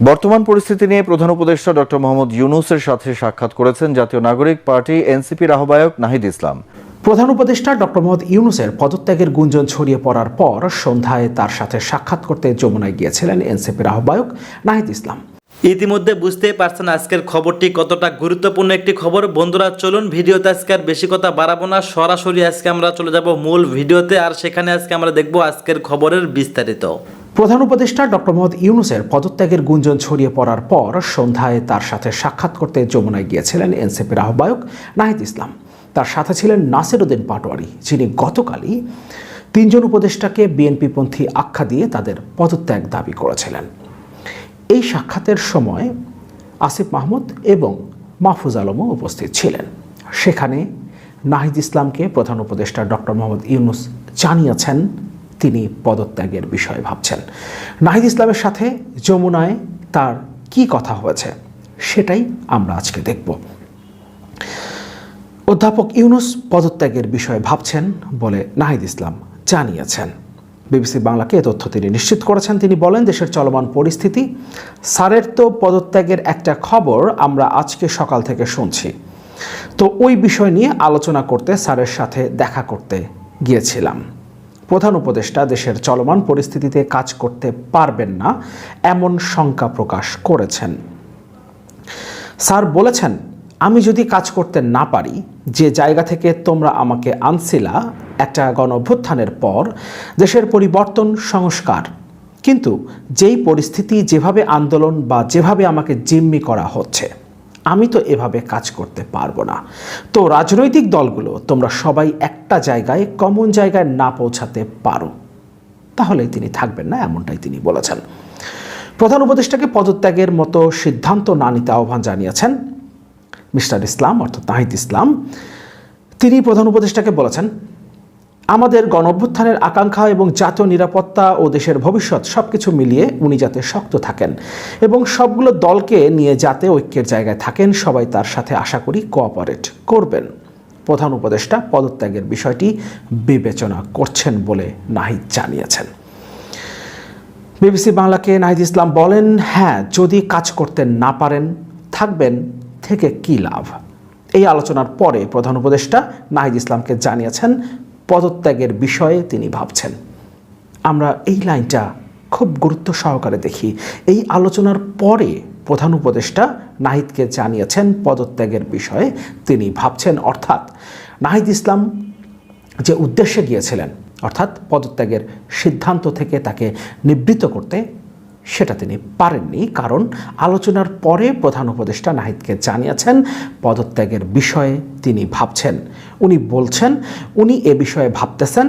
বর্তমান পরিস্থিতি নিয়ে প্রধান উপদেষ্টা ডক্টর মোহাম্মদ ইউনূসের সাথে সাক্ষাৎ করেছেন জাতীয় নাগরিক পার্টি এনসিপির আহ্বায়ক নাহিদ ইসলাম। প্রধান উপদেষ্টা ডক্টর মোহাম্মদ ইউনূসের পদত্যাগের গুঞ্জন ছড়িয়ে পড়ার পর সন্ধ্যায় তার সাথে সাক্ষাৎ করতে যমুনায় গিয়েছিলেন এনসিপির আহ্বায়ক নাহিদ ইসলাম। ইতিমধ্যে বুঝতেই পারছেন আজকের খবরটি কতটা গুরুত্বপূর্ণ একটি খবর। বন্ধুরা চলুন ভিডিওতে আজকে আর বেশি কথা বাড়াবো না, সরাসরি আজকে আমরা চলে যাব মূল ভিডিওতে, আর সেখানে আজকে আমরা দেখব আজকের খবরের বিস্তারিত। প্রধান উপদেষ্টা ডক্টর মোহাম্মদ ইউনূসের পদত্যাগের গুঞ্জন ছড়িয়ে পড়ার পর সন্ধ্যায় তার সাথে সাক্ষাৎ করতে যমুনায় গিয়েছিলেন এনসিপির আহ্বায়ক নাহিদ ইসলাম। তার সাথে ছিলেন নাসির উদ্দিন পাটোয়ারি, যিনি গতকালই তিনজন উপদেষ্টাকে বিএনপিপন্থী আখ্যা দিয়ে তাদের পদত্যাগ দাবি করেছিলেন। এই সাক্ষাতের সময় আসিফ মাহমুদ এবং মাহফুজ আলমও উপস্থিত ছিলেন। সেখানে নাহিদ ইসলামকে প্রধান উপদেষ্টা ডক্টর মোহাম্মদ ইউনূস জানিয়েছেন তিনি পদত্যাগের বিষয়ে ভাবছেন। নাহিদ ইসলামের সাথে যমুনায় তার কি কথা হয়েছে সেটাই আমরা আজকে দেখব। অধ্যাপক ইউনূস পদত্যাগের বিষয়ে ভাবছেন বলে নাহিদ ইসলাম জানিয়েছেন। বিবিসি বাংলাকে এ তথ্য তিনি নিশ্চিত করেছেন। তিনি বলেন, দেশের চলমান পরিস্থিতি, স্যারের তো পদত্যাগের একটা খবর আমরা আজকে সকাল থেকে শুনছি, তো ওই বিষয় নিয়ে আলোচনা করতে স্যারের সাথে দেখা করতে গিয়েছিলাম। প্রধান উপদেষ্টা দেশের চলমান পরিস্থিতিতে কাজ করতে পারবেন না এমন শঙ্কা প্রকাশ করেছেন। স্যার বলেছেন, আমি যদি কাজ করতে না পারি, যে জায়গা থেকে তোমরা আমাকে আনছিলা একটা গণঅভ্যুত্থানের পর, দেশের পরিবর্তন সংস্কার, কিন্তু যেই পরিস্থিতি, যেভাবে আন্দোলন বা যেভাবে আমাকে জিম্মি করা হচ্ছে, আমি তো এভাবে কাজ করতে পারবো না। তো রাজনৈতিক দলগুলো তোমরা সবাই একটা জায়গায়, কমন জায়গায় না পৌঁছাতে পারো, তাহলে তিনি থাকবেন না, এমনটাই তিনি বলেছেন। প্রধান উপদেষ্টাকে পদত্যাগের মতো সিদ্ধান্ত না নিতে আহ্বান জানিয়েছেন মিস্টার ইসলাম, অর্থাৎ নাহিদ ইসলাম। তিনি প্রধান উপদেষ্টাকে বলেছেন, আমাদের গণঅভ্যুত্থানের আকাঙ্ক্ষা এবং জাতীয় নিরাপত্তা ও দেশের ভবিষ্যৎ সবকিছু মিলিয়ে উনি যাতে শক্ত থাকেন এবং সবগুলো দলকে নিয়ে যাতে ঐক্যের জায়গায় থাকেন, সবাই তার সাথে আশা করি কোঅপারেট করবেন। প্রধান উপদেষ্টা পদত্যাগের বিষয়টি বিবেচনা করছেন বলে নাহিদ জানিয়েছেন। বিবিসি বাংলাকে নাহিদ ইসলাম বলেন, হ্যাঁ, যদি কাজ করতে না পারেন থাকবেন থেকে কি লাভ। এই আলোচনার পরে প্রধান উপদেষ্টা নাহিদ ইসলামকে জানিয়েছেন পদত্যাগের বিষয়ে তিনি ভাবছেন। আমরা এই লাইনটা খুব গুরুত্ব সহকারে দেখি। এই আলোচনার পরে প্রধান উপদেষ্টা নাহিদকে জানিয়েছেন পদত্যাগের বিষয়ে তিনি ভাবছেন, অর্থাৎ নাহিদ ইসলাম যে উদ্দেশ্যে গিয়েছিলেন, অর্থাৎ পদত্যাগের সিদ্ধান্ত থেকে তাকে নিবৃত্ত করতে, সেটা তিনি পারেননি, কারণ আলোচনার পরে প্রধান উপদেষ্টা নাহিদকে জানিয়েছেন পদত্যাগের বিষয়ে তিনি ভাবছেন। উনি বলছেন উনি এ বিষয়ে ভাবতেছেন,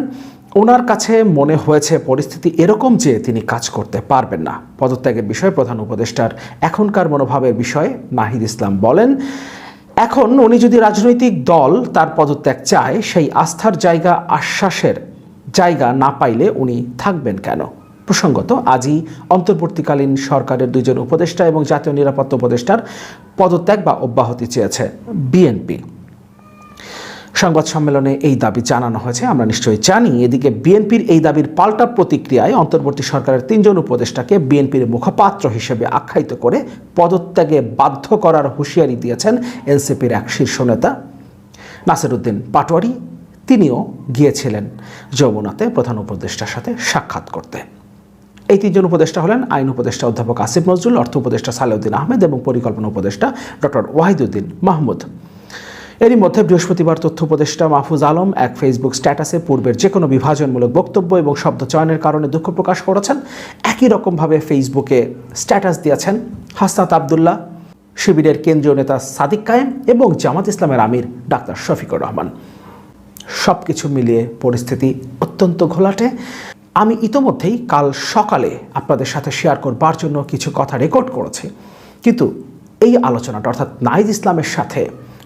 ওনার কাছে মনে হয়েছে পরিস্থিতি এরকম যে তিনি কাজ করতে পারবেন না। পদত্যাগের বিষয়ে প্রধান উপদেষ্টার এখনকার মনোভাবের বিষয়ে নাহিদ ইসলাম বলেন, এখন উনি যদি রাজনৈতিক দল তার পদত্যাগ চায়, সেই আস্থার জায়গা, আশ্বাসের জায়গা না পাইলে উনি থাকবেন কেন। প্রসঙ্গত আজই অন্তর্বর্তীকালীন সরকারের দুইজন উপদেষ্টা এবং জাতীয় নিরাপত্তা উপদেষ্টার পদত্যাগ বা অব্যাহতি চেয়েছে বিএনপি। সংবাদ সম্মেলনে এই দাবি জানানো হয়েছে, আমরা নিশ্চয়ই জানি। এদিকে বিএনপির এই দাবির পাল্টা প্রতিক্রিয়ায় অন্তর্বর্তী সরকারের তিনজন উপদেষ্টাকে বিএনপির মুখপাত্র হিসেবে আখ্যায়িত করে পদত্যাগে বাধ্য করার হুঁশিয়ারি দিয়েছেন এনসিপির এক শীর্ষ নেতা নাসির উদ্দিন পাটোয়ারি। তিনিও গিয়েছিলেন যমুনাতে প্রধান উপদেষ্টার সাথে সাক্ষাৎ করতে। এই তিনজন উপদেষ্টা হলেন আইন উপদেষ্টা অধ্যাপক আসিফ নজরুল, অর্থ উপদেষ্টা সালেউদ্দিন আহমেদ এবং পরিকল্পনা উপদেষ্টা ডক্টর ওয়াহিদুদ্দিন মাহমুদ। এরই মধ্যে বৃহস্পতিবার তথ্য উপদেষ্টা মাহফুজ আলম এক ফেসবুক স্ট্যাটাসে পূর্বের যে কোনো বিভাজনমূলক বক্তব্য এবং শব্দ চয়নের কারণে দুঃখ প্রকাশ করেছেন। একই রকমভাবে ফেসবুকে স্ট্যাটাস দিয়েছেন হাসনাত আবদুল্লাহ, শিবিরের কেন্দ্রীয় নেতা সাদিক কায়েম এবং জামাত ইসলামের আমির ডাক্তার শফিকুর রহমান। সব কিছু মিলিয়ে পরিস্থিতি অত্যন্ত ঘোলাটে। আমি ইতোমধ্যেই কাল সকালে আপনাদের সাথে শেয়ার করবার জন্য কিছু কথা রেকর্ড করেছি, কিন্তু এই আলোচনাটা, অর্থাৎ নাহিদ ইসলামের সাথে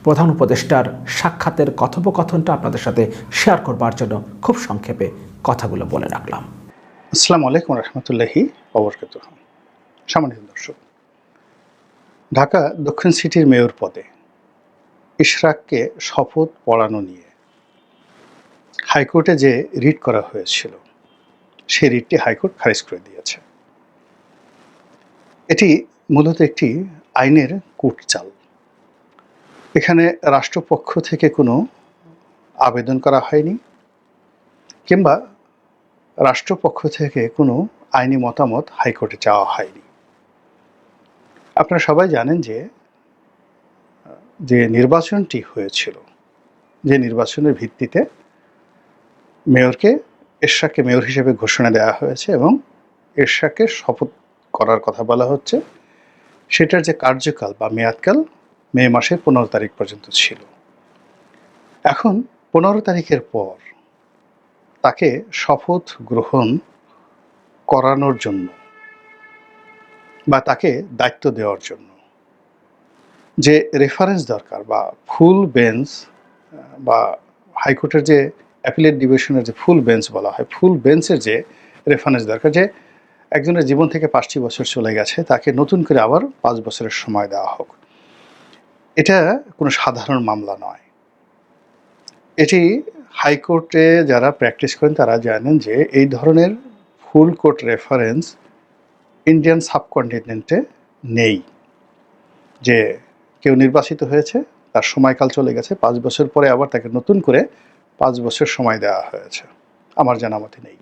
প্রধান উপদেষ্টার সাক্ষাতের কথোপকথনটা আপনাদের সাথে শেয়ার করবার জন্য খুব সংক্ষেপে কথাগুলো বলে রাখলাম। আসসালামু আলাইকুম রহমতুল্লাহি ওবরকাতুহু। সম্মানিত দর্শক, ঢাকা দক্ষিণ সিটির মেয়র পদে ইশরাককে শপথ পড়ানো নিয়ে হাইকোর্টে যে রিট করা হয়েছিল, সেই রিটটি হাইকোর্ট খারিজ করে দিয়েছে। এটি মূলত একটি আইনের কূটচাল। এখানে রাষ্ট্রপক্ষ থেকে কোনো আবেদন করা হয়নি, কিংবা রাষ্ট্রপক্ষ থেকে কোনো আইনি মতামত হাইকোর্টে চাওয়া হয়নি। আপনারা সবাই জানেন যে নির্বাচনটি হয়েছিল, যে নির্বাচনের ভিত্তিতে এরশাদকে মেয়র হিসেবে ঘোষণা দেওয়া হয়েছে এবং এরশাদকে শপথ করার কথা বলা হচ্ছে, সেটার যে কার্যকাল বা মেয়াদকাল মে মাসের 15 তারিখ পর্যন্ত ছিল। এখন 15 তারিখের পর তাকে শপথ গ্রহণ করানোর জন্য বা তাকে দায়িত্ব দেওয়ার জন্য যে রেফারেন্স দরকার বা ফুল বেঞ্চ, বা হাইকোর্টের যে অ্যাপিলেট ডিভিশনের যে ফুল বেঞ্চ বলা হয়, ফুল বেঞ্চের যে রেফারেন্স দরকার, যে একজনের জীবন থেকে 5টি বছর চলে গেছে, তাকে নতুন করে আবার 5 বছরের সময় দেওয়া হোক, এটা কোনো সাধারণ মামলা নয়। এটি হাইকোর্টে যারা প্র্যাকটিস করেন তারা জানেন যে এই ধরনের ফুল কোর্ট রেফারেন্স ইন্ডিয়ান সাবকন্টিনেন্টে নেই। যে কেউ নির্বাচিত হয়েছে, তার সময়কাল চলে গেছে, 5 বছর পরে আবার তাকে নতুন করে 5 বছর সময় দেওয়া হয়েছে, আমার জানা মতে নেই।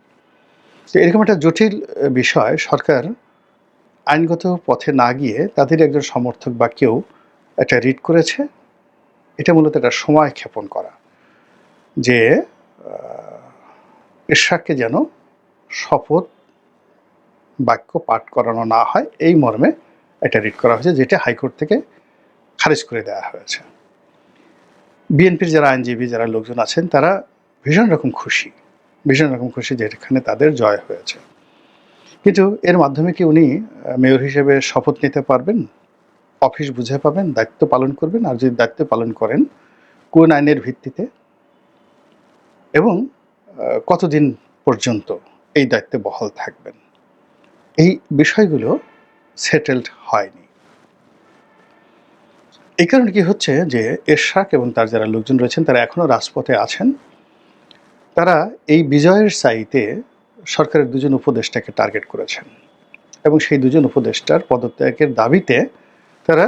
তো এরকম একটা জটিল বিষয় সরকার আইনগত পথে না গিয়ে তাদের একজন সমর্থক বা কেউ একটা রিট করেছে। এটা মূলত একটা সময় ক্ষেপণ করা, যে এরশাদকে যেন শপথ বাক্য পাঠ করানো না হয়, এই মর্মে একটা রিট করা হয়েছে, যেটা হাইকোর্ট থেকে খারিজ করে দেওয়া হয়েছে। বিএনপির যারা আইনজীবী, যারা লোকজন আছেন, তারা ভীষণ রকম খুশি যে এখানে তাদের জয় হয়েছে। কিন্তু এর মাধ্যমে কি উনি মেয়র হিসেবে শপথ নিতে পারবেন, অফিস বুঝে পাবেন, দায়িত্ব পালন করবেন? আর যদি দায়িত্ব পালন করেন, কোন আইনের ভিত্তিতে এবং কতদিন পর্যন্ত এই দায়িত্বে বহাল থাকবেন? এই বিষয়গুলো সেটেলড হয়নি। এই কারণে কি হচ্ছে যে এরশাদ এবং তার যারা লোকজন রয়েছেন তারা এখনো রাজপথে আছেন। তারা এই বিজয়ের চাইতে সরকারের 2জন উপদেষ্টাকে টার্গেট করেছেন এবং সেই 2জন উপদেষ্টার পদত্যাগের দাবিতে তারা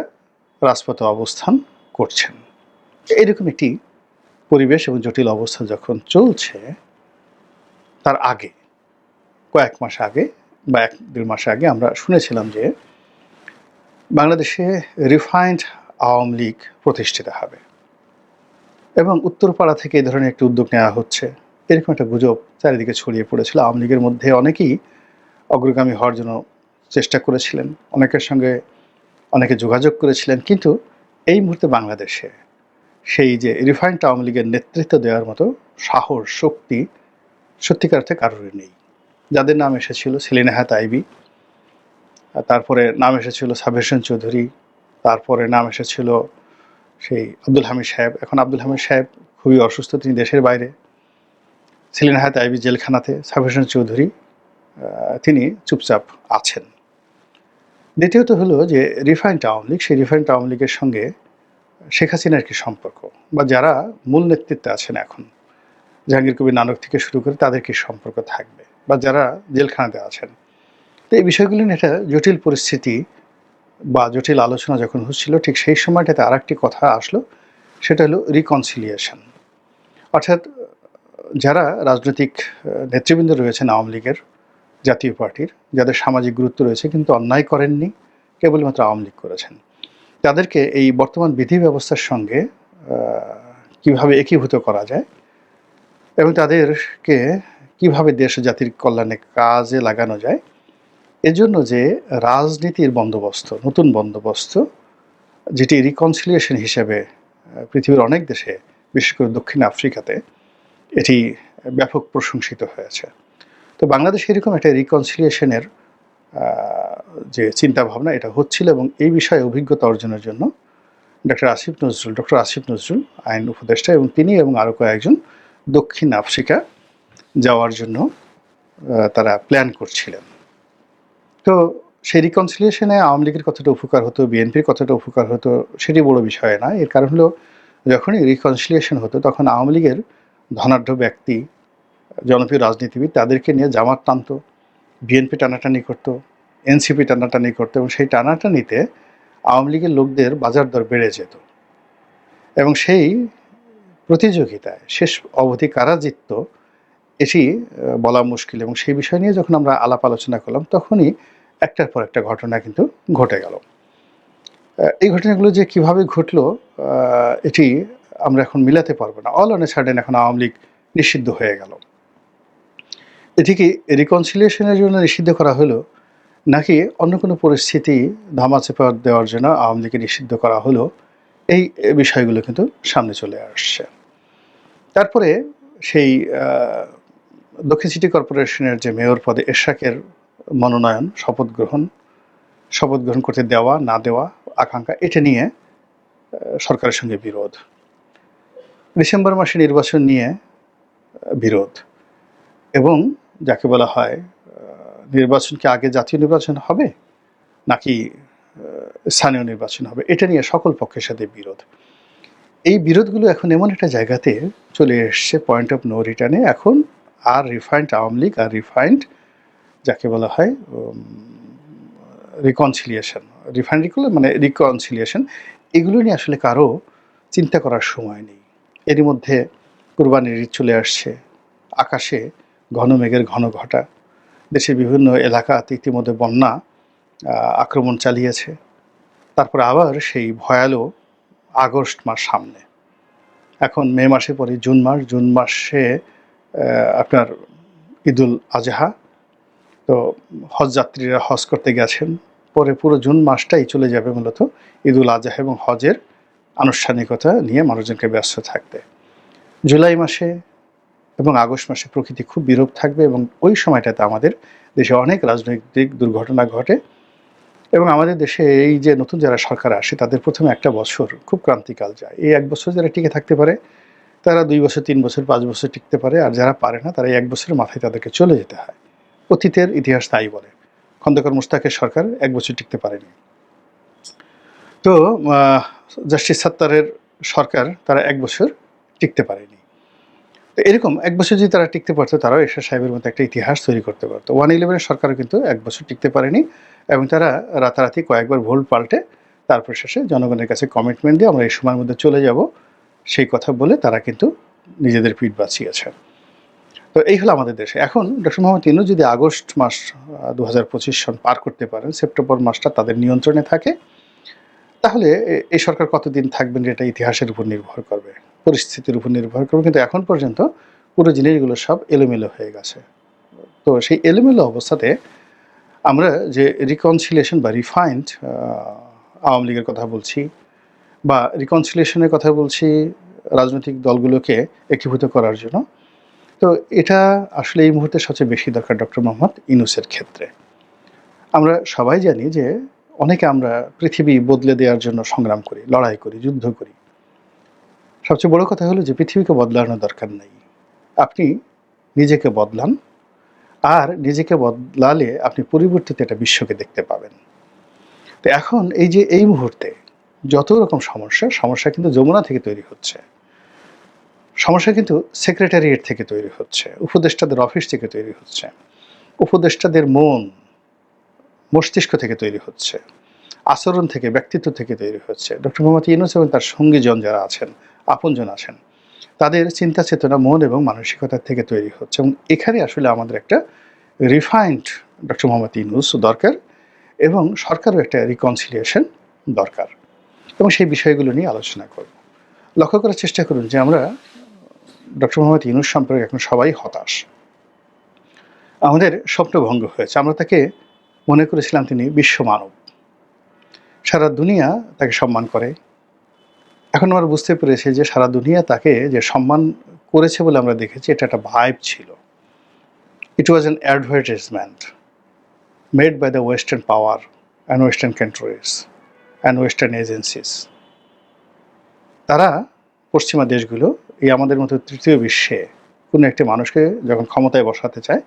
রাজপথে অবস্থান করছেন। এইরকম একটি পরিবেশ এবং জটিল অবস্থা যখন চলছে, তার আগে কয়েক মাস আগে বা 1-1.5 মাস আগে আমরা শুনেছিলাম যে বাংলাদেশে রিফাইন্ড আওয়ামী লীগ প্রতিষ্ঠিত হবে এবং উত্তরপাড়া থেকে এই ধরনের একটি উদ্যোগ নেওয়া হচ্ছে, এরকম একটা গুজব চারিদিকে ছড়িয়ে পড়েছিল। আওয়ামী লীগের মধ্যে অনেকেই অগ্রগামী হওয়ার জন্য চেষ্টা করেছিলেন, অনেকের সঙ্গে অনেকে যোগাযোগ করেছিলেন, কিন্তু এই মুহূর্তে বাংলাদেশে সেই যে রিফাইন্ড আওয়ামী লীগের নেতৃত্ব দেওয়ার মতো সাহস, শক্তি সত্যিকার অর্থে কারোর নেই। যাদের নাম এসেছিল সেলিনা হায়াৎ আইভী, তারপরে নাম এসেছিল সাবের হোসেন চৌধুরী, তারপরে নাম এসেছিল সেই আব্দুল হামিদ সাহেব। এখন আব্দুল হামিদ সাহেব খুবই অসুস্থ, তিনি দেশের বাইরে। সেলিনা হায়াৎ আইভী জেলখানাতে, সাবের হোসেন চৌধুরী তিনি চুপচাপ আছেন। দ্বিতীয়ত হলো যে রিফাইন্ড আওয়ামী লীগ, সেই রিফাইন্ড আওয়ামী লীগের সঙ্গে শেখ হাসিনার কি সম্পর্ক, বা যারা মূল নেতৃত্বে আছেন এখন, জাহাঙ্গীর কবির নানক থেকে শুরু করে, তাদের কি সম্পর্ক থাকবে, বা যারা জেলখানাতে আছেন। তো এই বিষয়গুলি নিয়ে একটা জটিল পরিস্থিতি বা জটিল আলোচনা যখন হচ্ছিল, ঠিক সেই সময়টাতে আর একটি কথা আসলো, সেটা হলো রিকনসিলিয়েশন। অর্থাৎ যারা রাজনৈতিক নেতৃবৃন্দ রয়েছেন আওয়ামী লীগের, জাতীয় পার্টির, যাদের সামাজিক গুরুত্ব রয়েছে কিন্তু অন্যায় করেননি, কেবলমাত্র আওয়ামী লীগ করেছেন, তাদেরকে এই বর্তমান বিধি ব্যবস্থার সঙ্গে কিভাবে একীভূত করা যায় এবং তাদেরকে কিভাবে দেশ জাতির কল্যাণে কাজে লাগানো যায়, এজন্য যে রাজনীতির বন্দোবস্ত, নতুন বন্দোবস্ত, যেটি রিকনসিলিয়েশন হিসেবে পৃথিবীর অনেক দেশে, বিশেষ করে দক্ষিণ আফ্রিকাতে এটি ব্যাপক প্রশংসিত হয়েছে। তো বাংলাদেশে এরকম একটা রিকনসিলিয়েশনের যে চিন্তাভাবনা, এটা হচ্ছিল এবং এই বিষয়ে অভিজ্ঞতা অর্জনের জন্য ডক্টর আসিফ নজরুল আইন উপদেষ্টা এবং তিনি এবং আরও কয়েকজন দক্ষিণ আফ্রিকা যাওয়ার জন্য তারা প্ল্যান করছিলেন। তো সেই রিকনসিলিয়েশনে আওয়ামী লীগের কতটা উপকার হতো, বিএনপির কতটা উপকার হতো, সেটি বড় বিষয় না। এর কারণ হলো, যখনই রিকনসিলিয়েশন হতো তখন আওয়ামী লীগের ধনাঢ্য ব্যক্তি, জনপ্রিয় রাজনীতিবিদ, তাদেরকে নিয়ে জামাত টানত, বিএনপি টানাটানি করতো, এনসিপি টানাটানি করতো এবং সেই টানাটানিতে আওয়ামী লীগের লোকদের বাজার দর বেড়ে যেত এবং সেই প্রতিযোগিতায় শেষ অবধি কারা জিতত এটি বলা মুশকিল। এবং সেই বিষয় নিয়ে যখন আমরা আলাপ আলোচনা করলাম তখনই একটার পর একটা ঘটনা কিন্তু ঘটে গেল। এই ঘটনাগুলো যে কিভাবে ঘটলো এটি আমরা এখন মিলাতে পারবো না। অল অন এ সাডেন এখন আওয়ামী লীগ নিষিদ্ধ হয়ে গেল। এটি কি রিকনসিলিয়েশনের জন্য নিষিদ্ধ করা হলো, নাকি অন্য কোনো পরিস্থিতি ধামাচাপা দেওয়ার জন্য আওয়ামী লীগকে নিষিদ্ধ করা হলো, এই বিষয়গুলো কিন্তু সামনে চলে আসছে। তারপরে সেই দক্ষিণ সিটি কর্পোরেশনের যে মেয়র পদে এরশাকের মনোনয়ন, শপথ গ্রহণ করতে দেওয়া না দেওয়া আকাঙ্ক্ষা, এটা নিয়ে সরকারের সঙ্গে বিরোধ। ডিসেম্বর মাসে নির্বাচন নিয়ে বিরোধ, এবং যাকে বলা হয় নির্বাচন কি আগে জাতীয় নির্বাচন হবে নাকি স্থানীয় নির্বাচন হবে, এটা নিয়ে সকল পক্ষের সাথে বিরোধ। এই বিরোধগুলো এখন এমন একটা জায়গাতে চলে এসছে, পয়েন্ট অফ নো রিটার্নে। এখন আর রিফাইন্ড আওয়ামী লীগ আর রিফাইন্ড যাকে বলা হয় রিকনসিলিয়েশন, এগুলো নিয়ে আসলে কারো চিন্তা করার সময় নেই। এরই মধ্যে কুরবানির ঈদ চলে আসছে, আকাশে ঘন মেঘের ঘন ঘটা, দেশের বিভিন্ন এলাকাতে ইতিমধ্যে বন্যা আক্রমণ চালিয়েছে। তারপর আবার সেই ভয়ালো আগস্ট মাস সামনে, এখন মে মাসে পরে জুন মাসে আপনার ঈদুল আজহা। তো হজ যাত্রীরা হজ করতে গেছেন, পরে পুরো জুন মাসটাই চলে যাবে মূলত ঈদুল আজহা এবং হজের আনুষ্ঠানিকতা নিয়ে মানুষজনকে ব্যস্ত থাকতে। জুলাই মাসে এবং আগস্ট মাসে প্রকৃতি খুব বিরূপ থাকবে, এবং ওই সময়টাতে আমাদের দেশে অনেক রাজনৈতিক দুর্ঘটনা ঘটে। এবং আমাদের দেশে এই যে নতুন যারা সরকার আসে তাদের প্রথমে একটা বছর খুব ক্রান্তিকাল যায়। এই এক বছর যারা টিকে থাকতে পারে তারা 2 বছর, 3 বছর, 5 বছর টিকতে পারে, আর যারা পারে না তারা 1 বছরের মাথায় তাদেরকে চলে যেতে হয়। অতীতের ইতিহাস তাই বলে। খন্দকার মোশতাকের সরকার 1 বছর টিকতে পারেনি। তো জাস্টিস সাত্তারের সরকার তারা 1 বছর টিকতে পারেনি। তো এরকম 1 বছর যদি তারা টিকতে পারতো, তারাও এরশাদ সাহেবের মতো একটা ইতিহাস তৈরি করতে পারতো। 111-এর সরকারও কিন্তু 1 বছর টিকতে পারেনি, এবং তারা রাতারাতি কয়েকবার ভুল পাল্টে তারপর শেষে জনগণের কাছে কমিটমেন্ট দিয়ে আমরা এই সময়ের মধ্যে চলে যাব সেই কথা বলে তারা কিন্তু নিজেদের পিঠ বাঁচিয়েছে। তো এই হলো আমাদের দেশে। এখন ডক্টর মোহাম্মদ ইউনূস যদি আগস্ট মাস 2025 সন পার করতে পারেন, সেপ্টেম্বর মাসটা তাদের নিয়ন্ত্রণে থাকে, তাহলে এই সরকার কতদিন থাকবেন এটা ইতিহাসের উপর নির্ভর করবে, পরিস্থিতির উপর নির্ভর করবে। কিন্তু এখন পর্যন্ত পুরো জিনিসগুলো সব এলোমেলো হয়ে গেছে। তো সেই এলোমেলো অবস্থাতে আমরা যে রিকনসিলিয়েশন বা রিফাইন্ড আওয়ামী লীগের কথা বলছি, বা রিকনসিলিয়েশনের কথা বলছি রাজনৈতিক দলগুলোকে একীভূত করার জন্য, তো এটা আসলে এই মুহূর্তে সবচেয়ে বেশি দরকার ডক্টর মোহাম্মদ ইউনূসের ক্ষেত্রে। আমরা সবাই জানি যে অনেকে আমরা পৃথিবী বদলে দেওয়ার জন্য সংগ্রাম করি, লড়াই করি, যুদ্ধ করি। সবচেয়ে বড় কথা হলো যে পৃথিবীকে বদলানোর দরকার নেই, আপনি নিজেকে বদলান, আর নিজেকে বদলালে আপনি পরিবর্তিত একটা বিশ্বকে দেখতে পাবেন। তো এখন এই যে এই মুহূর্তে যত রকম সমস্যা কিন্তু যমুনা থেকে তৈরি হচ্ছে, সমস্যা কিন্তু সেক্রেটারিয়েট থেকে তৈরি হচ্ছে, উপদেষ্টাদের অফিস থেকে তৈরি হচ্ছে, উপদেষ্টাদের মস্তিষ্ক থেকে তৈরি হচ্ছে, আচরণ থেকে, ব্যক্তিত্ব থেকে তৈরি হচ্ছে। ডক্টর মোহাম্মদ ইউনূস এবং তার সঙ্গীজন যারা আছেন, আপনজন আছেন, তাদের চিন্তা চেতনা, মন এবং মানসিকতা থেকে তৈরি হচ্ছে। এবং এখানে আসলে আমাদের একটা রিফাইন্ড ডক্টর মোহাম্মদ ইউনূস দরকার, এবং সরকারও একটা রিকনসিলিয়েশন দরকার, এবং সেই বিষয়গুলো নিয়ে আলোচনা করব। লক্ষ্য করার চেষ্টা করুন যে আমরা ডক্টর মোহাম্মদ ইউনূস সম্পর্কে এখন সবাই হতাশ। আমাদের স্বপ্নভঙ্গ হয়েছে। আমরা তাকে মনে করেছিলাম তিনি বিশ্ব মানব, সারা দুনিয়া তাকে সম্মান করে। এখন আমরা বুঝতে পেরেছি যে সারা দুনিয়া তাকে যে সম্মান করেছে বলে আমরা দেখেছি, এটা একটা ভাইব ছিল। It was an advertisement made by the western power and western countries and western agencies. তারা, পশ্চিমা দেশগুলো, এই আমাদের মতো তৃতীয় বিশ্বে কোনো একটি মানুষকে যখন ক্ষমতায় বসাতে চায়,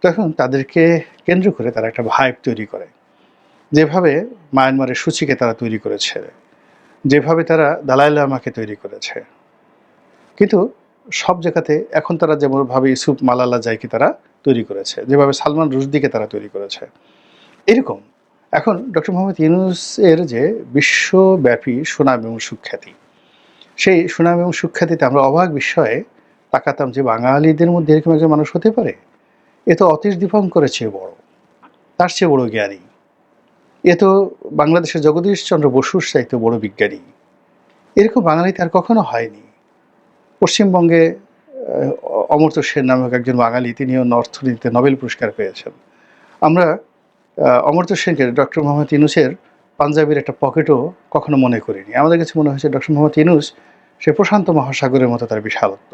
তখন তাদেরকে কেন্দ্র করে তারা একটা ভাইব তৈরি করে। যেভাবে মায়ানমারের সূচিকে তারা তৈরি করেছে, যেভাবে তারা দালাই লামাকে তৈরি করেছে, কিন্তু সব জায়গাতে এখন তারা যেমনভাবে ইউসুফ মালালা জাইকে তারা তৈরি করেছে, যেভাবে সালমান রুশদিকে তারা তৈরি করেছে, এরকম এখন ডক্টর মোহাম্মদ ইউনূসের যে বিশ্বব্যাপী সুনাম এবং সুখ্যাতি, সেই সুনাম এবং সুখ্যাতিতে আমরা অবাক বিস্ময়ে তাকাতাম যে বাঙালিদের মধ্যে এরকম একজন মানুষ হতে পারে। এ তো অতীশ দীপঙ্করের চেয়ে বড়, তার চেয়ে বড় জ্ঞানী, এ তো বাংলাদেশের জগদীশচন্দ্র বসুর চাইতে বড় বিজ্ঞানী। এরকম বাঙালিতে আর কখনো হয়নি। পশ্চিমবঙ্গে অমর্ত্য সেন নামক একজন বাঙালি, তিনিও অর্থনীতিতে নোবেল পুরস্কার পেয়েছেন। আমরা অমর্ত্য সেনকে ডক্টর মোহাম্মদ ইউনূসের পাঞ্জাবির একটা পকেটও কখনো মনে করিনি। আমাদের কাছে মনে হয়েছে ডক্টর মোহাম্মদ ইউনূস সে প্রশান্ত মহাসাগরের মতো তার বিশালত্ব,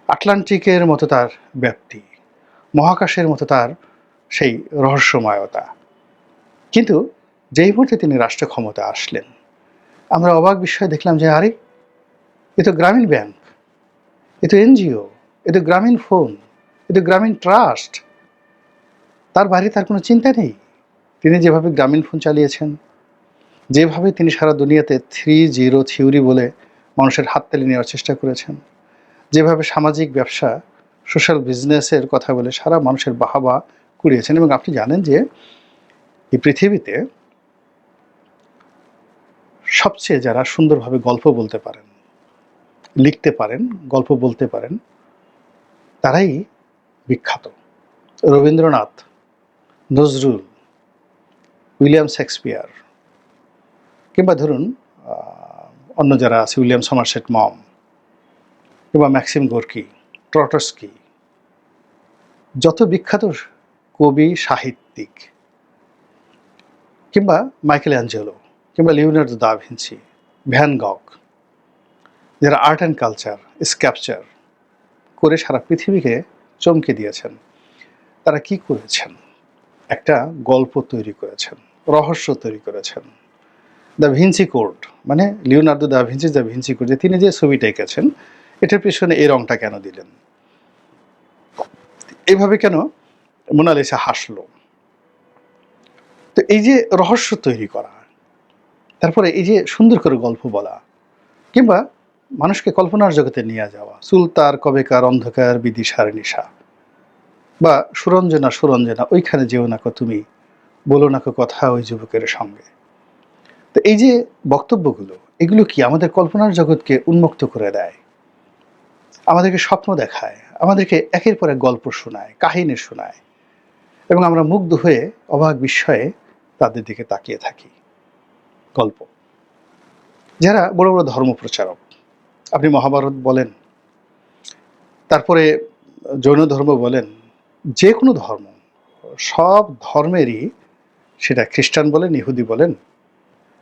আটলান্টিকের মতো তার ব্যাপ্তি, মহাকাশের মতো তার সেই রহস্যময়তা। কিন্তু যেই মুহূর্তে তিনি রাষ্ট্র ক্ষমতা আসলেন, আমরা অবাক বিস্ময়ে দেখলাম যে আরে, এ তো গ্রামীণ ব্যাংক, এ তো এনজিও, এ তো গ্রামীণ ফোন, এ তো গ্রামীণ ট্রাস্ট। তার বাইরে তার কোনো চিন্তা নেই। তিনি যেভাবে গ্রামীণ ফোন চালিয়েছেন, যেভাবে তিনি সারা দুনিয়াতে 3-0 থিওরি বলে মানুষের হাততালি নেওয়ার চেষ্টা করেছেন, যেভাবে সামাজিক ব্যবসা, সোশ্যাল বিজনেসের কথা বলে সারা মানুষের বাহাবা কুড়িয়েছেন। এবং আপনি জানেন যে এই পৃথিবীতে সবচেয়ে যারা সুন্দরভাবে গল্প বলতে পারেন, লিখতে পারেন, গল্প বলতে পারেন, তারাই বিখ্যাত। রবীন্দ্রনাথ, নজরুল, উইলিয়াম শেক্সপিয়ার, কিংবা ধরুন অন্য যারা আছে, উইলিয়াম সমারসেট মম, কিংবা ম্যাক্সিম গোর্কি, ট্রটস্কি, যত বিখ্যাত কবি, সাহিত্যিক, কিংবা মাইকেল অ্যাঞ্জেলো, কিংবা লিওনার্দো দা ভিঞ্চি, ভ্যান গগ, যারা আর্ট অ্যান্ড কালচার স্ক্যাপচার করে সারা পৃথিবীকে চমকে দিয়েছেন, তারা কি করেছেন? একটা গল্প তৈরি করেছেন, রহস্য তৈরি করেছেন। দ্য ভিঞ্চি কোড, মানে Leonardo da Vinci the Vinci code, যে তিনি যে ছবিটা এঁকেছেন, এটার পিছনে এই রংটা কেন দিলেন, এইভাবে কেন মোনালিসা হাসলো। তো এই যে রহস্য তৈরি করা, তারপরে এই যে সুন্দর করে গল্প বলা, কিংবা মানুষকে কল্পনার জগতে নিয়ে যাওয়া, সুলতার কবেকার অন্ধকার বিদিশার নিশা, বা সুরঞ্জনা সুরঞ্জনা ওইখানে যেও নাকো তুমি, বলো নাকো কথা ওই যুবকের সঙ্গে। তো এই যে বক্তব্যগুলো, এগুলো কি আমাদের কল্পনার জগৎকে উন্মুক্ত করে দেয়, আমাদেরকে স্বপ্ন দেখায়, আমাদেরকে একের পর এক গল্প শোনায়, কাহিনী শোনায়, এবং আমরা মুগ্ধ হয়ে অবাক বিস্ময়ে তাদের দিকে তাকিয়ে থাকি। গল্প, যারা বড় বড় ধর্ম প্রচারক, আপনি মহাভারত বলেন, তারপরে জৈন ধর্ম বলেন, যে কোনো ধর্ম, সব ধর্মেরই, সেটা খ্রিস্টান বলেন, ইহুদি বলেন,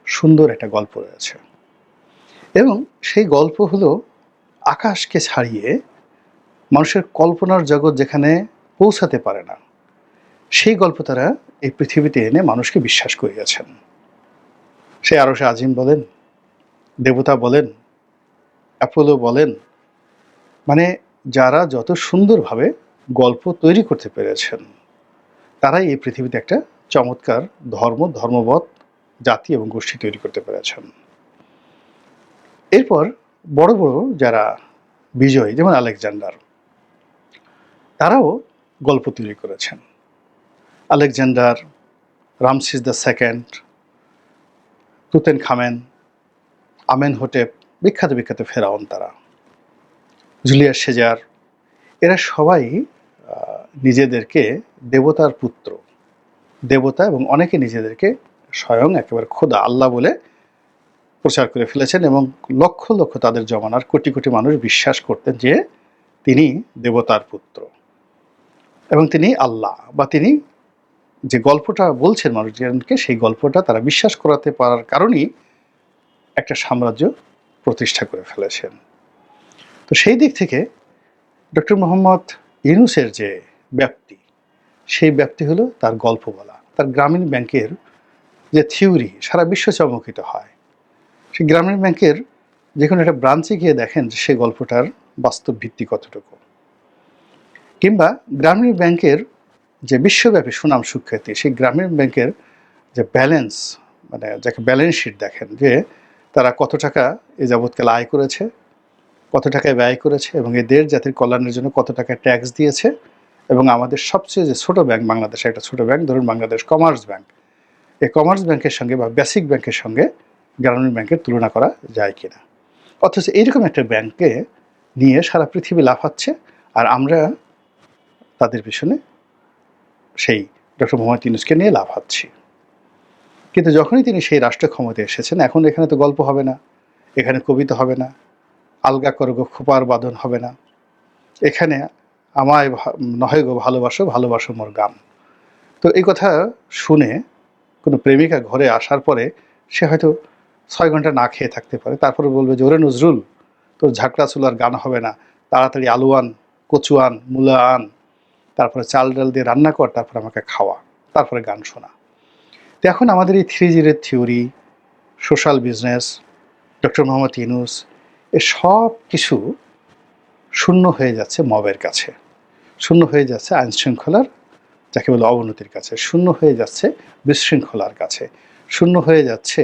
সুন্দর একটা গল্প রয়েছে। এবং সেই গল্প হলো আকাশকে ছাড়িয়ে মানুষের কল্পনার জগৎ যেখানে পৌঁছাতে পারে না, সেই গল্প তারা এই পৃথিবীতে এনে মানুষকে বিশ্বাস করিয়েছেন। সে আরশে আজিম বলেন, দেবতা বলেন, অ্যাপোলো বলেন, মানে যারা যত সুন্দরভাবে গল্প তৈরি করতে পেরেছেন, তারাই এই পৃথিবীতে একটা চমৎকার ধর্মবৎ জাতি এবং গোষ্ঠী তৈরি করতে পেরেছেন। এরপর বড় বড় যারা বিজয়ী, যেমন আলেকজান্ডার, তারাও গল্প তৈরি করেছেন। Alexander, Ramesses the second, Tutankhamun, Amenhotep, বিখ্যাত বিখ্যাত ফেরাউন তারা, জুলিয়াস সেজার, এরা সবাই নিজেদেরকে দেবতার পুত্র, দেবতা, এবং অনেকে নিজেদেরকে স্বয়ং একেবারে খোদা, আল্লাহ বলে প্রচার করে ফেলেছেন। এবং লক্ষ লক্ষ তাদের জমানার কোটি কোটি মানুষ বিশ্বাস করতেন যে তিনি দেবতার পুত্র এবং তিনি আল্লাহ, বা তিনি যে গল্পটা বলছেন মানুষজনকে, সেই গল্পটা তারা বিশ্বাস করাতে পারার কারণেই একটা সাম্রাজ্য প্রতিষ্ঠা করে ফেলেছেন। তো সেই দিক থেকে ডক্টর মোহাম্মদ ইউনূসের যে ব্যাপ্তি, সেই ব্যাপ্তি হলো তার গল্প বলা। তার গ্রামীণ ব্যাংকের যে থিওরি সারা বিশ্ব চমকিত হয়। সেই গ্রামীণ ব্যাংকের যে কোনো একটা ব্রাঞ্চে গিয়ে দেখেন যে সেই গল্পটার বাস্তব ভিত্তি কতটুকু। কিংবা গ্রামীণ ব্যাংকের যে বিশ্বব্যাপী সুনাম সুখ্যাতি, সেই গ্রামীণ ব্যাংকের যে ব্যালেন্স, মানে যাকে ব্যালেন্স শিট দেখেন, যে তারা কত টাকা এ যাবৎকাল আয় করেছে, কত টাকায় ব্যয় করেছে, এবং এদের জাতির কল্যাণের জন্য কত টাকা ট্যাক্স দিয়েছে, এবং আমাদের সবচেয়ে যে ছোট ব্যাংক, বাংলাদেশে একটা ছোট ব্যাংক ধরুন বাংলাদেশ কমার্স ব্যাংক, এই কমার্স ব্যাংকের সঙ্গে বা বেসিক ব্যাংকের সঙ্গে গ্রামীণ ব্যাংকের তুলনা করা যায় কিনা। অথচ এইরকম একটা ব্যাংকে নিয়ে সারা পৃথিবী লাফাচ্ছে, আর আমরা তাদের পিছনে সেই ডক্টর মোহাম্মদ ইউনূসকে নিয়ে লাফাচ্ছি। কিন্তু যখনই তিনি সেই রাষ্ট্র ক্ষমতায় এসেছেন, এখন এখানে তো গল্প হবে না, এখানে কবিতা হবে না, আলগা করো গো খোপার বাঁধন হবে না, এখানে আমায় নহে গো ভালোবাসো, ভালোবাসো মোর গান। তো এই কথা শুনে কোনো প্রেমিকা ঘরে আসার পরে সে হয়তো 6 ঘন্টা না খেয়ে থাকতে পারে, তারপরে বলবে যে ওরে নজরুল, তোর ঝাঁকড়া চুলার গান হবে না, তাড়াতাড়ি আলু আন, কচু আন, মূলা আন, তারপরে চাল ডাল দিয়ে রান্না কর, তারপরে আমাকে খাওয়া, তারপরে গান শোনা। তো এখন আমাদের এই 3G theory, social business, doctor Mohammad Yunus, এ সব কিছু শূন্য হয়ে যাচ্ছে মবের কাছে, শূন্য হয়ে যাচ্ছে আইন শৃঙ্খলার যাকে বলে অবনতির কাছে, শূন্য হয়ে যাচ্ছে বিশৃঙ্খলার কাছে, শূন্য হয়ে যাচ্ছে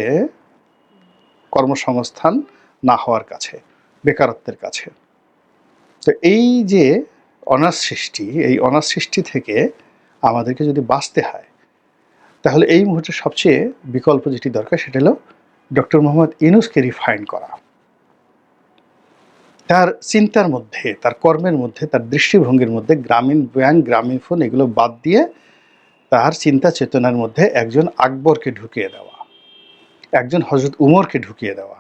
কর্মসংস্থান না হওয়ার কাছে, বেকারত্বের কাছে। তো এই যে অনার সৃষ্টি, এই অনার সৃষ্টি থেকে আমাদেরকে যদি বাঁচতে হয়, তাহলে এই মুহূর্তে সবচেয়ে বিকল্প যেটি দরকার সেটা হলো ডক্টর মোহাম্মদ ইউনূসকে রিফাইন করা, তার চিন্তার মধ্যে, তার কর্মের মধ্যে, তার দৃষ্টিভঙ্গির মধ্যে গ্রামীণ ব্যাংক, গ্রামীণ ফোন এগুলো বাদ দিয়ে তার চিন্তা চেতনার মধ্যে একজন আকবরকে ঢুকিয়ে দেওয়া, একজন হযরত উমরকে ঢুকিয়ে দেওয়া,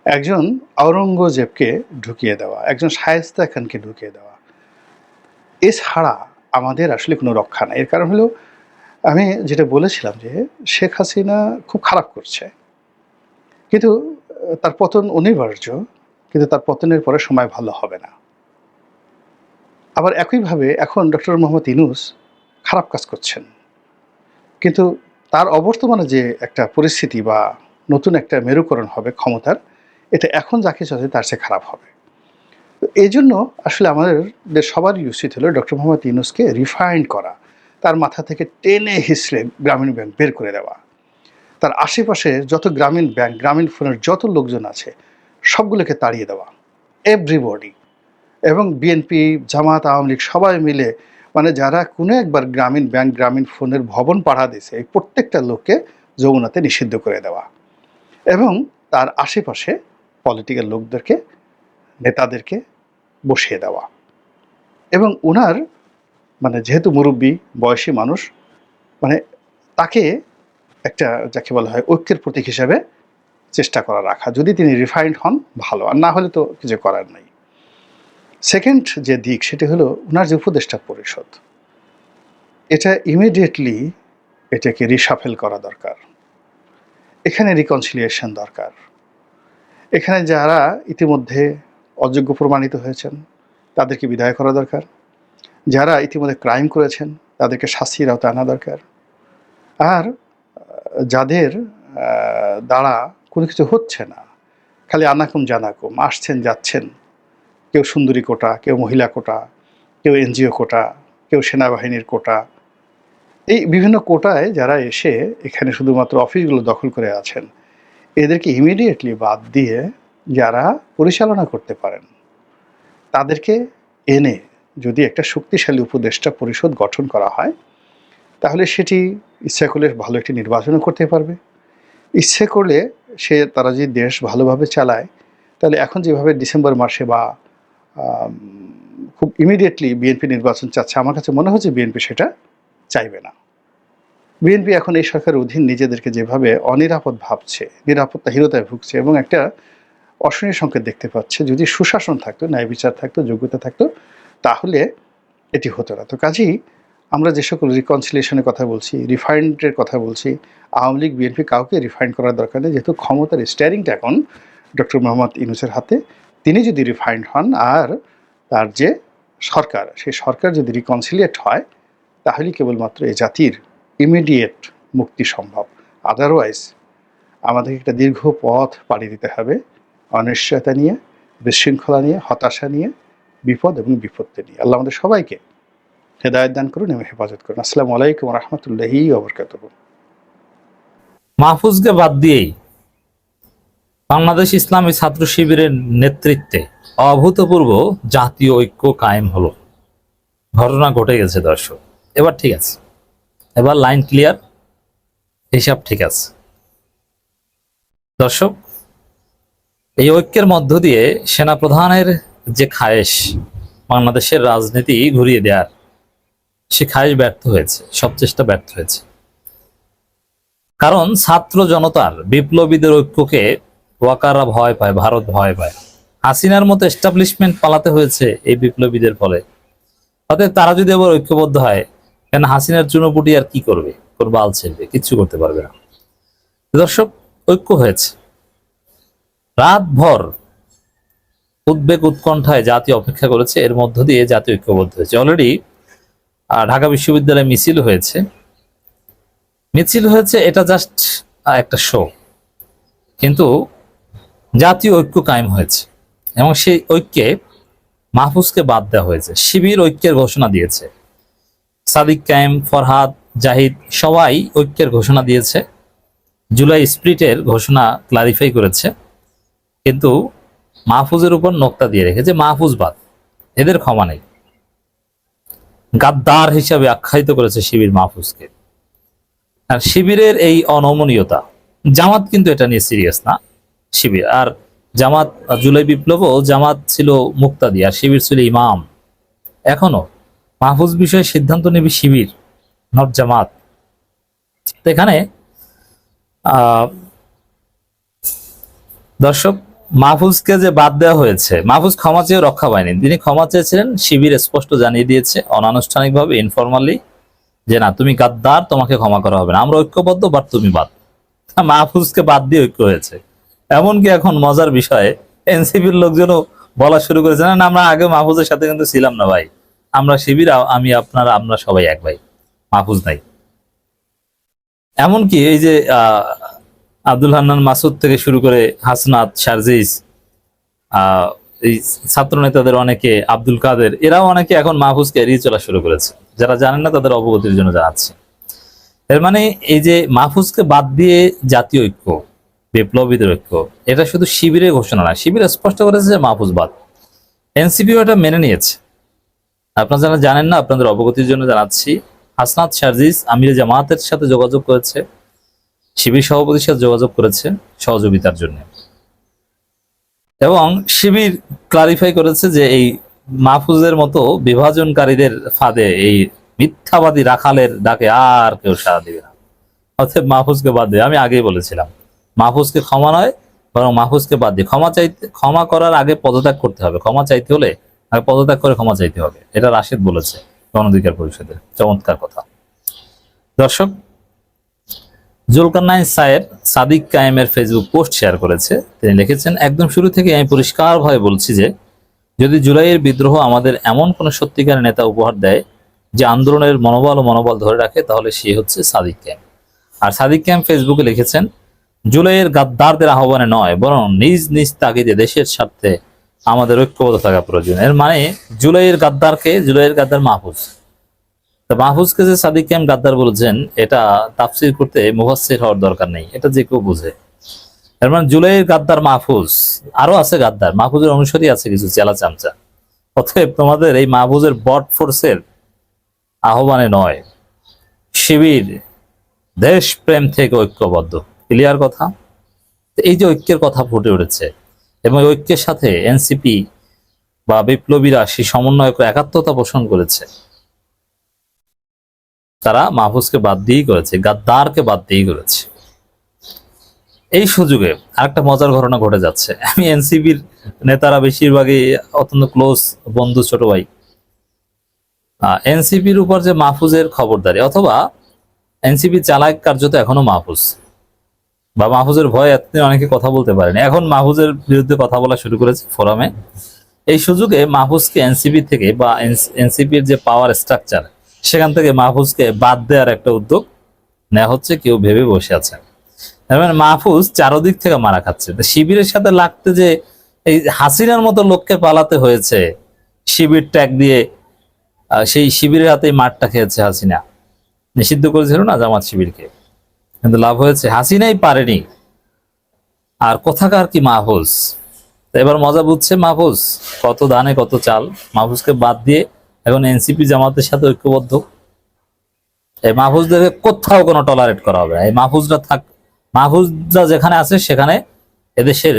একজন আওরঙ্গজেবকে ঢুকিয়ে দেওয়া, একজন শায়েস্তা খানকে ঢুকিয়ে দেওয়া। এছাড়া আমাদের আসলে কোনো রক্ষা নাই। এর কারণ হলো আমি যেটা বলেছিলাম যে শেখ হাসিনা খুব খারাপ করছে, কিন্তু তার পতন অনিবার্য, কিন্তু তার পতনের পরে সময় ভালো হবে না। আবার একইভাবে এখন ডক্টর মোহাম্মদ ইউনূস খারাপ কাজ করছেন, কিন্তু তার অবর্তমানে যে একটা পরিস্থিতি বা নতুন একটা মেরুকরণ হবে ক্ষমতার, এটা এখন যাকে চলে তার চেয়ে খারাপ হবে। তো এই জন্য আসলে আমাদের সবারই উচিত হলো ডক্টর মোহাম্মদ ইউনূসকে রিফাইন্ড করা, তার মাথা থেকে টেনে হিসড়ে গ্রামীণ ব্যাংক বের করে দেওয়া, তার আশেপাশে যত গ্রামীণ ব্যাংক, গ্রামীণ ফোনের যত লোকজন আছে সবগুলোকে তাড়িয়ে দেওয়া, এভরিবডি। এবং বিএনপি, জামাত, আওয়ামী লীগ সবাই মিলে, মানে যারা কোনো একবার গ্রামীণ ব্যাংক, গ্রামীণ ফোনের ভবন পাড়া দিয়েছে, এই প্রত্যেকটা লোককে যমুনাতে নিষিদ্ধ করে দেওয়া, এবং তার আশেপাশে পলিটিক্যাল লোকদেরকে, নেতাদেরকে বসিয়ে দেওয়া। এবং ওনার মানে যেহেতু মুরব্বী বয়সী মানুষ, মানে তাকে একটা যাকে বলা হয় ঐক্যের প্রতীক হিসাবে চেষ্টা করা রাখা, যদি তিনি রিফাইন্ড হন ভালো, আর না হলে তো কিছু করার নেই। সেকেন্ড যে দিক সেটি হলো ওনার যে উপদেষ্টা পরিষদ, এটা ইমিডিয়েটলি এটাকে রিশাফেল করা দরকার, এখানে রিকনসিলিয়েশন দরকার। এখানে যারা ইতিমধ্যে অযোগ্য প্রমাণিত হয়েছেন তাদেরকে বিদায় করা দরকার, যারা ইতিমধ্যে ক্রাইম করেছেন তাদেরকে শাস্তির আওতায় আনা দরকার, আর যাদের দ্বারা কোনো কিছু হচ্ছে না, খালি আনাকুম জানাকুম, আসছেন যাচ্ছেন, কেউ সুন্দরী কোটা, কেউ মহিলা কোটা, কেউ এনজিও কোটা, কেউ সেনাবাহিনীর কোটা, এই বিভিন্ন কোটায় যারা এসে এখানে শুধুমাত্র অফিসগুলো দখল করে আছেন, এদেরকে ইমিডিয়েটলি বাদ দিয়ে যারা পরিচালনা করতে পারেন তাদেরকে এনে যদি একটা শক্তিশালী উপদেষ্টা পরিষদ গঠন করা হয়, তাহলে সেটি ইচ্ছা করলে ভালো একটি নির্বাচনও করতে পারবে, ইচ্ছে করলে তারা যদি দেশ ভালোভাবে চালায়, তাহলে এখন যেভাবে ডিসেম্বর মাসে বা খুব ইমিডিয়েটলি বিএনপি নির্বাচন চাচ্ছে, আমার কাছে মনে হচ্ছে বিএনপি সেটা চাইবে না। বিএনপি এখন এই সরকারের অধীন নিজেদেরকে যেভাবে অনিরাপদ ভাবছে, নিরাপত্তাহীনতায় ভুগছে এবং একটা অশনীয় সংকেত দেখতে পাচ্ছে, যদি সুশাসন থাকতো, ন্যায় বিচার থাকতো, যোগ্যতা থাকতো, তাহলে এটি হতো না। তো কাজেই আমরা যে সকল রিকনসিলিয়েশনের কথা বলছি, রিফাইন্ডের কথা বলছি, আওয়ামী লীগ, বিএনপি কাউকে রিফাইন্ড করার দরকার নেই, যেহেতু ক্ষমতার স্টিয়ারিংটা এখন ডক্টর মোহাম্মদ ইউনূসের হাতে। তিনি যদি রিফাইন্ড হন আর তার যে সরকার, সেই সরকার যদি রিকনসিলিয়েট হয়, তাহলেই কেবলমাত্র এই জাতির ইমিডিয়েট মুক্তি সম্ভব। আদারওয়াইজ আমাদের একটা দীর্ঘ পথ পাড়ি দিতে হবে, অনিশ্চয়তা নিয়ে, বিশৃঙ্খলা নিয়ে, হতাশা নিয়ে, বিপদ এবং বিপত্তি নিয়ে। আল্লাহ আমাদের সবাইকে হেদায়েত দান করুন এবং হেফাজত করুন। আসসালামু আলাইকুম রহমতুল্লাহি ওয়া বারাকাতুহু। মাহফুজকে বাদ দিয়েই বাংলাদেশ ইসলামী ছাত্র শিবিরের নেতৃত্বে অভূতপূর্ব জাতীয় ঐক্য কায়েম হলো। ঘটনা ঘটে গেছে দর্শক, এবার ঠিক আছে, এবার লাইন ক্লিয়ার, হিসাব ঠিক আছে। দর্শক, এই ঐক্যের মধ্য দিয়ে সেনাপ্রধানের যে খায়েশ বাংলাদেশের রাজনীতি ঘুরিয়ে দেওয়ার, সে খায়েশ ব্যর্থ হয়েছে, সব চেষ্টা ব্যর্থ হয়েছে। কারণ ছাত্র জনতার বিপ্লবীদের ঐক্যকে ওয়াকাররা ভয় পায়, ভারত ভয় পায়। হাসিনার মতো এস্টাবলিশমেন্ট পালাতে হয়েছে এই বিপ্লবীদের ফলে। অতএব তারা যদি আবার ঐক্যবদ্ধ হয়, কেন হাসিনার চুনোপুটি আর কি করবে? কোন বাল ছেড়বে, কিচ্ছু করতে পারবে না। দর্শক, ঐক্য হয়েছে, রাতভর উদ্বেগ উৎকণ্ঠায় জাতি অপেক্ষা করেছে, এর মধ্য দিয়ে জাতি ঐক্যবদ্ধ হয়েছে। অলরেডি ঢাকা বিশ্ববিদ্যালয়ে মিছিল হয়েছে, এটা জাস্ট একটা শো, কিন্তু জাতীয় ঐক্য কায়েম হয়েছে এবং সেই ঐক্যে মাহফুজকে বাদ দেওয়া হয়েছে। শিবির ঐক্যের ঘোষণা দিয়েছে, সাদিক কায়েম, ফরহাদ, জাহিদ সবাই ঐক্যের ঘোষণা দিয়েছে, জুলাই স্প্লিটের ঘোষণা ক্লারিফাই করেছে, কিন্তু মাহফুজের উপর নোক্তা দিয়ে রেখেছে মাহফুজ বাদ, এদের ক্ষমা নেই। গাদ্দার হিসাবে আখ্যায়িত করেছে শিবির মাহফুজকে। আর শিবিরের এই অনমনীয়তা, জামাত কিন্তু এটা নিয়ে সিরিয়াস না। শিবির আর জামাত, জুলাই বিপ্লবও জামাত ছিল মুক্তাদি আর শিবির ছিল ইমাম। এখনো মাহফুজ বিষয়ে সিদ্ধান্ত নেবে শিবির, নট জামাত। তো এখানে দর্শক, মাহফুজকে যে বাদ দেওয়া হয়েছে, মাহফুজ ক্ষমা চেয়ে রক্ষা পায়নি। তিনি ক্ষমা চেয়েছিলেন, শিবির স্পষ্ট জানিয়ে দিয়েছে অনানুষ্ঠানিকভাবে, ইনফরমালি, যে না, তুমি গাদ্দার, তোমাকে ক্ষমা করা হবে না, আমরা ঐক্যবদ্ধ, বাট তুমি বাদ। মাহফুজকে বাদ দিয়ে ঐক্য হয়েছে। এমনকি এখন মজার বিষয়ে এনসিপির লোকজনও বলা শুরু করেছে, না আমরা আগে মাহফুজের সাথে কিন্তু ছিলাম না ভাই, আমরা শিবির, আমি আপনারা, আমরা সবাই এক ভাই, মাহফুজ নাই। এমনকি এই যে আব্দুল হান্নান মাসুদ থেকে শুরু করে হাসনাত, শারজিস, এই ছাত্র নেতাদের অনেকে, আব্দুল কাদের, এরাও অনেকে এখন মাহফুজকে এড়িয়ে চলা শুরু করেছে। যারা জানেন না তাদের অবগতির জন্য জানাচ্ছি। এর মানে এই যে মাহফুজকে বাদ দিয়ে জাতীয় ঐক্য, বিপ্লবীদের ঐক্য, এটা শুধু শিবিরের ঘোষণা না, শিবির স্পষ্ট করেছে যে মাহফুজ বাদ। এনসিপিও এটা মেনে নিয়েছে। আপনারা যারা জানেন না, আপনাদের অবগতির জন্য জানাচ্ছি, হাসনাত, শারজিস আমির জামাতের সাথে যোগাযোগ করেছে, শিবির সভাপতির সাথে যোগাযোগ করেছে সহযোগিতার জন্য, এবং শিবির ক্লারিফাই করেছে যে এই মাহফুজের মতো বিভাজনকারীদের ফাঁদে, এই মিথ্যাবাদী রাখালের ডাকে আর কেউ সাড়া দিবে না। অতএব মাহফুজকে বাদ দিয়ে, আমি আগেই বলেছিলাম, মাহফুজকে ক্ষমা নয়, বরং মাহফুজকে বাদ দিয়ে ক্ষমা করার আগে পদত্যাগ করতে হবে। ক্ষমা চাইতে হলে আগে পদত্যাগ করে ক্ষমা চাইতে হবে। এটা রাশেদ বলেছে গণ অধিকার পরিষদের, চমৎকার কথা। দর্শক, জুলকারনাইন সায়ের সাদিক কায়েমের ফেসবুক পোস্ট শেয়ার করেছে। তিনি লিখেছেন, একদম শুরু থেকে আমি পরিষ্কারভাবে বলছি যে যদি জুলাইয়ের বিদ্রোহ আমাদের এমন কোন সত্যিকারের নেতা উপহার দেয় যে আন্দোলনের মনোবল ধরে রাখে, তাহলে সে হচ্ছে সাদিক কায়েম। আর সাদিক কায়েম ফেসবুকে লিখেছেন, জুলাইয়ের গাদ্দারদের আহ্বানে নয়, বরং নিজ নিজ তাগিদে দেশের স্বার্থে আমাদের ঐক্যবদ্ধ থাকা প্রয়োজন। এর মানে জুলাইয়ের গাদ্দার মাহফুজ। তা মাহফুজকে যে সাদিক কায়েম গাদ্দার বলেছেন, এটা তাফসির করতে মুফাসসির হওয়ার দরকার নেই, এটা যে কেউ বুঝে। এর মানে জুলাইয়ের গাদ্দার মাহফুজ, আরো আছে গাদ্দার, মাহফুজের অনুসারী আছে কিছু চেলা চামচা। অতএব তোমাদের এই মাহফুজের বট ফোর্সের আহ্বানে নয়, শিবির দেশ প্রেম থেকে ঐক্যবদ্ধ। ক্লিয়ার কথা? এই যে ঐক্যের কথা ফুটে উঠেছে, এবং ঐক্যের সাথে এনসিপি বা বিপ্লবীরা সেই সমন্বয়ক একাত্মতা পোষণ করেছে, তারা মাহফুজকে বাদ দিয়েই করেছে, গাদ্দারকে বাদ দিয়েই করেছে। এই সুযোগে আরেকটা মজার ঘটনা ঘটে যাচ্ছে। আমি এনসিপির নেতারা বেশিরভাগই অত্যন্ত ক্লোজ বন্ধু, ছোট ভাই। এনসিপির উপর যে মাহফুজের খবরদারি, অথবা এনসিপি চালাক কার্যত এখনো মাহফুজ, বা মাহফুজের ভয় এতদিন অনেকে কথা বলতে পারেনি, এখন মাহফুজের বিরুদ্ধে কথা বলা শুরু করেছে ফোরামে। এই সুযোগে মাহফুজকে এনসিপি থেকে, বা এনসিপির যে পাওয়ার স্ট্রাকচার, সেখান থেকে মাহফুজকে বাদ দেওয়ার একটা উদ্যোগ নেওয়া হচ্ছে, কেউ ভেবে বসে আছে। মানে মাহফুজ চারদিক থেকে মারা খাচ্ছে। শিবিরের সাথে লাগতে যে এই হাসিনার মতো লোককে পালাতে হয়েছে, শিবির ট্যাগ দিয়ে, সেই শিবিরের হাতে মাঠটা খেয়েছে হাসিনা। নিষিদ্ধ করেছিল না জামাত শিবিরকে, কিন্তু লাভ হয়েছে হাসিনাই পারেনি। আর কোথাকার কি মাহফুজ। এবার মজা বুঝছে মাহফুজ, কত ধানে কত চাল। মাহফুজকে বাদ দিয়ে এখন এনসিপি জামাতের সাথে ঐক্যবদ্ধ। এই মাহফুজদেরকে কোথাও কোনো টলারেট করা হবে না। এই মাহফুজরা যেখানে আছে সেখানে এদেশের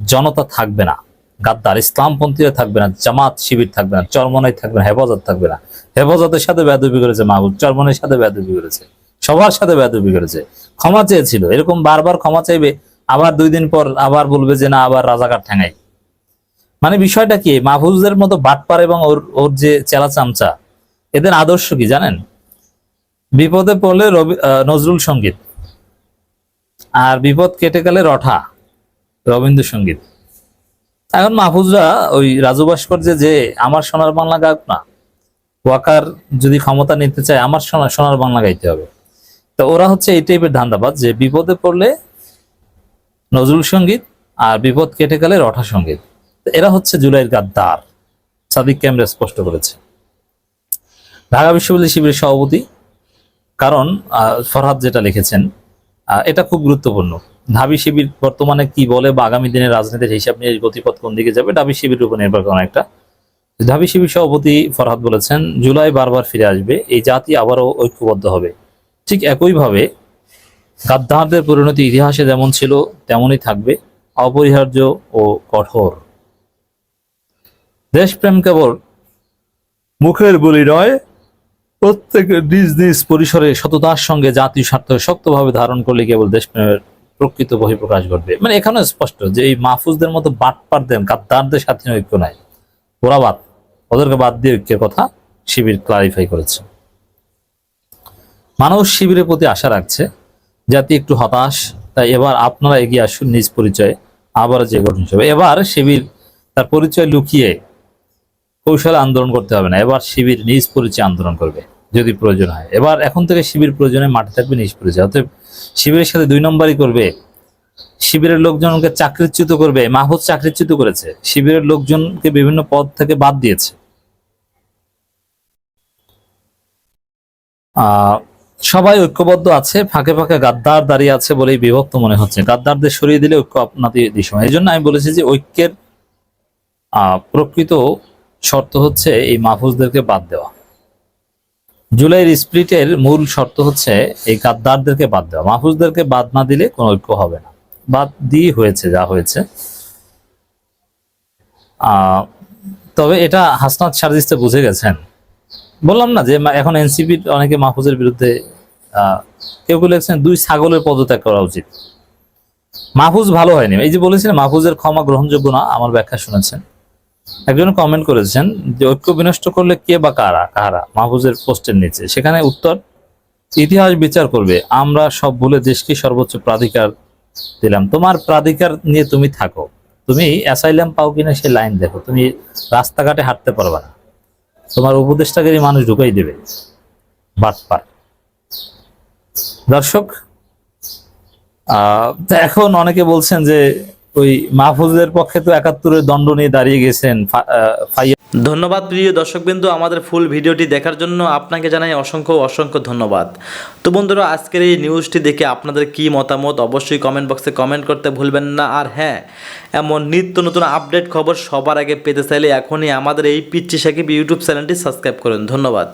জনতা থাকবে না, গাদ্দার ইসলামপন্থীরা থাকবে না, জামাত শিবির থাকবে না, চরমনাই থাকবে না, হেফাজত থাকবে না। হেফাজতের সাথে বেয়াদবি করেছে মাহফুজ, চরমনের সাথে বেয়াদবি করেছে, সবার সাথে বেয়াদবি করেছে। ক্ষমা চেয়েছিল, এরকম বারবার ক্ষমা চাইবে, আবার 2 দিন পর আবার বলবে যে না আবার রাজাকার ঠ্যাঙাই। মানে বিষয়টা কি, মাহফুজদের মতো বাটপার এবং ওর যে চেলা চামচা, এদের আদর্শ কি জানেন? বিপদে পড়লে নজরুল সঙ্গীত, আর বিপদ কেটে গেলে রঠা রবীন্দ্রসঙ্গীত। এখন মাহফুজরা ওই রাজু ভাস্কর্যে যে আমার সোনার বাংলা গায়ক না, ওয়াকার যদি ক্ষমতা নিতে চায় আমার সোনার বাংলা গাইতে হবে। তো ওরা হচ্ছে এই টাইপের ধান্দাবাজ যে বিপদে পড়লে নজরুল সঙ্গীত আর বিপদ কেটে গেলে রঠা সঙ্গীত। এরা হচ্ছে জুলাইয়ের গাদ্দার, সাদিক ক্যামেরা স্পষ্ট করেছে। ঢাকা বিশ্ববিদ্যালয় শিবিরের সভাপতি, কারণ ফরহাদ যেটা লিখেছেন এটা খুব গুরুত্বপূর্ণ। ঢাবি শিবির বর্তমানে কি বলে বা আগামী দিনের রাজনীতির হিসাব নিয়ে গতিপথ কোন দিকে যাবে, ঢাবি শিবিরের উপর নির্ভর করে একটা। ঢাবি শিবির সভাপতি ফরহাদ বলেছেন, জুলাই বারবার ফিরে আসবে, এই জাতি আবারও ঐক্যবদ্ধ হবে। ঠিক একইভাবে গাদ্দারদের পরিণতি ইতিহাসে যেমন ছিল তেমনই থাকবে, অপরিহার্য ও কঠোর। দেশপ্রেম কেবল মুখের বলি নয়, প্রত্যেকের নিজ নিজ পরিসরে সততার সঙ্গে জাতীয় স্বার্থ শক্তভাবে ধারণ করলে কেবল দেশপ্রেমের প্রকৃত বহিঃপ্রকাশ ঘটবে। মানে এখানে স্পষ্ট যে এই মাহফুজদের মতো বাটপারদের গাদ্দারদের সাথে ঐক্য নাই, ওরা বাদ, ওদেরকে বাদ দিয়ে ঐক্যের কথা শিবির ক্লারিফাই করেছে। মানুষ শিবিরের প্রতি আশা রাখছে, জাতি একটু হতাশ, তাই এবার আপনারা এগিয়ে আসুন নিজ পরিচয়ে, আবার যে গঠন হিসেবে। এবার শিবির তার পরিচয় লুকিয়ে কৌশলে আন্দোলন করতে হবে না, এবার শিবির নিজ পরিচয় আন্দোলন করবে যদি প্রয়োজন হয়। এবার এখন থেকে শিবির প্রয়োজনে মাঠে থাকবে নিজ পরিচয়। অতএব শিবিরের সাথে 2 নম্বরই করবে, শিবিরের লোকজনকে চাকরিচ্যুত করবে। মাহফুজ চাকরিচ্যুত করেছে, শিবিরের লোকজনকে বিভিন্ন পদ থেকে বাদ দিয়েছে। সবাই ঐক্যবদ্ধ আছে, ফাঁকে ফাঁকে গাদ্দার দাঁড়িয়ে আছে বলেই বিভক্ত মনে হচ্ছে। গাদ্দারদের সরিয়ে দিলে ঐক্য আপনাদের দিশা। এই জন্য আমি বলেছি যে ঐক্যের প্রকৃত শর্ত হচ্ছে এই মাহফুজদেরকে বাদ দেওয়া। জুলাইয়ের স্প্লিটের মূল শর্ত হচ্ছে এই গাদ্দারদেরকে বাদ দেওয়া। মাহফুজদেরকে বাদ না দিলে কোনো ঐক্য হবে না। বাদ দিয়ে হয়েছে যা হয়েছে। তবে এটা হাসনাত সার্জিস বুঝে গেছেন। বললাম না যে এখন এনসিপির অনেকে মাহফুজের বিরুদ্ধে কেউ কেউ লিখছেন 2 ছাগলের পদত্যাগ করা উচিত। মাহফুজ ভালো হয়নি, এই যে বলেছিলেন মাহফুজের ক্ষমা গ্রহণযোগ্য না, আমার ব্যাখ্যা শুনেছেন। একজন কমেন্ট করেছেন যে ঐক্য বিনষ্ট করলে কে বা কারা মাহফুজের পোস্টের নিচে। সেখানে উত্তর, ইতিহাস বিচার করবে, আমরা সব ভুলে দেশকে সর্বোচ্চ প্রাধিকার দিলাম। তোমার প্রাধিকার নিয়ে তুমি থাকো, তুমি অ্যাসাইলাম পাও কিনা সেই লাইন দেখো, তুমি রাস্তাঘাটে হাঁটতে পারবে না, তোমার উপদেষ্টাকারী মানুষ ঢুকাই দেবে। বাটপার দর্শক, এখন অনেকে বলছেন যে ওই মাহফুজের পক্ষে তো 71-এর দণ্ড নিয়ে দাঁড়িয়ে গেছেন। ধন্যবাদ প্রিয় দর্শকবৃন্দু, আমাদের ফুল ভিডিওটি দেখার জন্য আপনাকে জানাই অসংখ্য ধন্যবাদ। তো বন্ধুরা, আজকের এই নিউজটি দেখে আপনাদের কি মতামত অবশ্যই কমেন্ট বক্সে কমেন্ট করতে ভুলবেন না। আর হ্যাঁ, এমন নিত্য নতুন আপডেট খবর সবার আগে পেতে চাইলে এখনই আমাদের এই পিচ্চি সাকিব ইউটিউব চ্যানেলটি সাবস্ক্রাইব করুন। ধন্যবাদ।